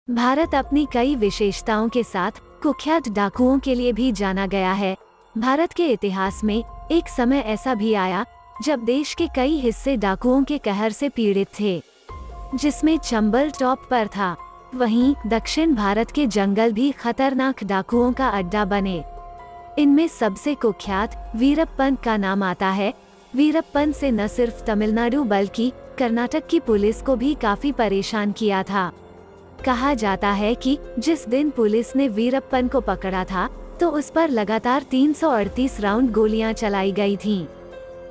भारत अपनी कई विशेषताओं के साथ कुख्यात डाकुओं के लिए भी जाना गया है। भारत के इतिहास में एक समय ऐसा भी आया जब देश के कई हिस्से डाकुओं के कहर से पीड़ित थे, जिसमें चंबल टॉप पर था। वहीं दक्षिण भारत के जंगल भी खतरनाक डाकुओं का अड्डा बने। इनमें सबसे कुख्यात वीरप्पन का नाम आता है। वीरप्पन से न सिर्फ तमिलनाडु बल्कि कर्नाटक की पुलिस को भी काफी परेशान किया था। कहा जाता है कि जिस दिन पुलिस ने वीरप्पन को पकड़ा था तो उस पर लगातार 338 राउंड गोलियां चलाई गई थीं।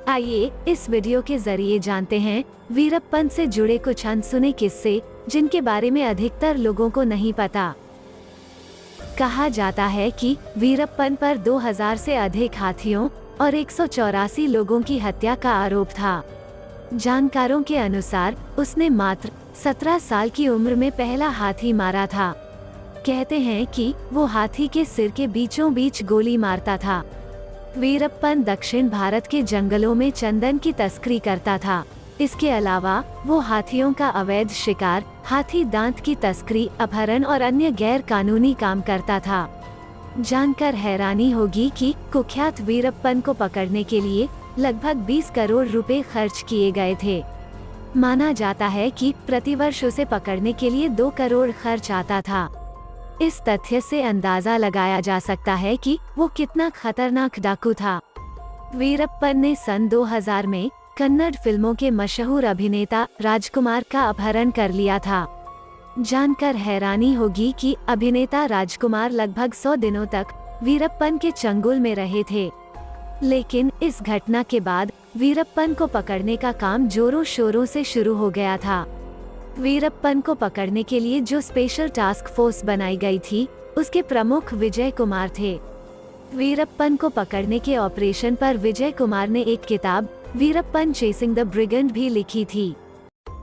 आइए इस वीडियो के जरिए जानते हैं वीरप्पन से जुड़े कुछ अनसुने किस्से जिनके बारे में अधिकतर लोगों को नहीं पता। कहा जाता है कि वीरप्पन पर 2000 से अधिक हाथियों और 184 लोगों की हत्या का आरोप था। जानकारों के अनुसार उसने मात्र 17 साल की उम्र में पहला हाथी मारा था। कहते हैं कि वो हाथी के सिर के बीचों बीच गोली मारता था। वीरप्पन दक्षिण भारत के जंगलों में चंदन की तस्करी करता था। इसके अलावा वो हाथियों का अवैध शिकार, हाथी दांत की तस्करी, अपहरण और अन्य गैर कानूनी काम करता था। जानकर हैरानी होगी कि कुख्यात वीरप्पन को पकड़ने के लिए लगभग 20 करोड़ रुपए खर्च किए गए थे। माना जाता है कि प्रतिवर्ष उसे पकड़ने के लिए 2 करोड़ खर्च आता था। इस तथ्य से अंदाजा लगाया जा सकता है कि वो कितना खतरनाक डाकू था। वीरप्पन ने सन 2000 में कन्नड़ फिल्मों के मशहूर अभिनेता राजकुमार का अपहरण कर लिया था। जानकर हैरानी होगी कि अभिनेता राजकुमार लगभग 100 दिनों तक वीरप्पन के चंगुल में रहे थे। लेकिन इस घटना के बाद वीरप्पन को पकड़ने का काम जोरों शोरों से शुरू हो गया था। वीरप्पन को पकड़ने के लिए जो स्पेशल टास्क फोर्स बनाई गई थी, उसके प्रमुख विजय कुमार थे। वीरप्पन को पकड़ने के ऑपरेशन पर विजय कुमार ने एक किताब वीरप्पन चेसिंग द ब्रिगेंड भी लिखी थी।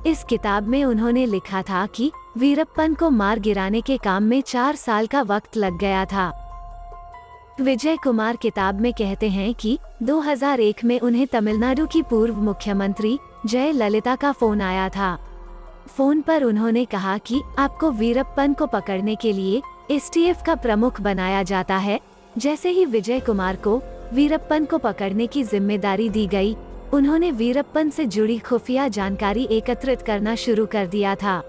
इस किताब में उन्होंने लिखा था कि वीरप्पन को मार गिराने के काम में 4 साल का वक्त लग गया था। विजय कुमार किताब में कहते हैं कि 2001 में उन्हें तमिलनाडु की पूर्व मुख्यमंत्री जयललिता का फोन आया था। फोन पर उन्होंने कहा कि आपको वीरप्पन को पकड़ने के लिए एसटीएफ का प्रमुख बनाया जाता है। जैसे ही विजय कुमार को वीरप्पन को पकड़ने की जिम्मेदारी दी गई, उन्होंने वीरप्पन से जुड़ी खुफिया जानकारी एकत्रित करना शुरू कर दिया था।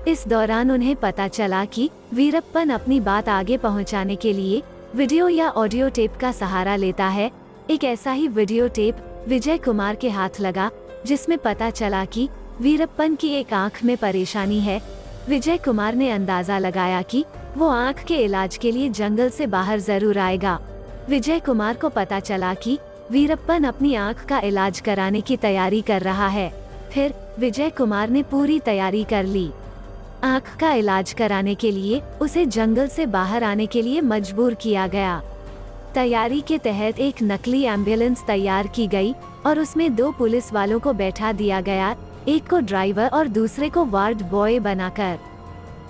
इस दौरान उन्हें पता चला कि वीरप्पन अपनी बात आगे पहुंचाने के लिए वीडियो या ऑडियो टेप का सहारा लेता है। एक ऐसा ही वीडियो टेप विजय कुमार के हाथ लगा जिसमें पता चला कि वीरप्पन की एक आंख में परेशानी है। विजय कुमार ने अंदाजा लगाया कि वो आंख के इलाज के लिए जंगल से बाहर जरूर आएगा। विजय कुमार को पता चला कि वीरप्पन अपनी आंख का इलाज कराने की तैयारी कर रहा है। फिर विजय कुमार ने पूरी तैयारी कर ली। आंख का इलाज कराने के लिए उसे जंगल से बाहर आने के लिए मजबूर किया गया। तैयारी के तहत एक नकली एम्बुलेंस तैयार की गई और उसमें 2 पुलिस वालों को बैठा दिया गया, एक को ड्राइवर और दूसरे को वार्ड बॉय बनाकर।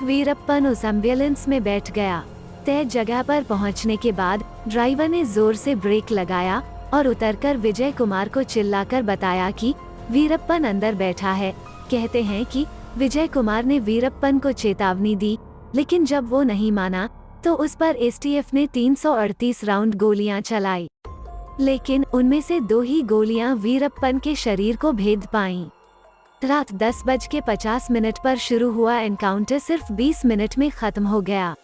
वीरप्पन उस एम्बुलेंस में बैठ गया। तय जगह पर पहुंचने के बाद ड्राइवर ने जोर से ब्रेक लगाया और उतरकर विजय कुमार को चिल्लाकर बताया कि वीरप्पन अंदर बैठा है। कहते हैं कि विजय कुमार ने वीरप्पन को चेतावनी दी, लेकिन जब वो नहीं माना तो उस पर एसटीएफ ने 338 राउंड गोलियां चलाई। लेकिन उनमें से 2 ही गोलियां वीरप्पन के शरीर को भेद पाईं। रात 10:50 पर शुरू हुआ एनकाउंटर सिर्फ 20 मिनट में खत्म हो गया।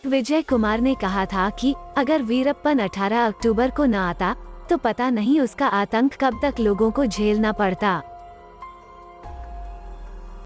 विजय कुमार ने कहा था कि अगर वीरप्पन 18 अक्टूबर को न आता तो पता नहीं उसका आतंक कब तक लोगों को झेलना पड़ता।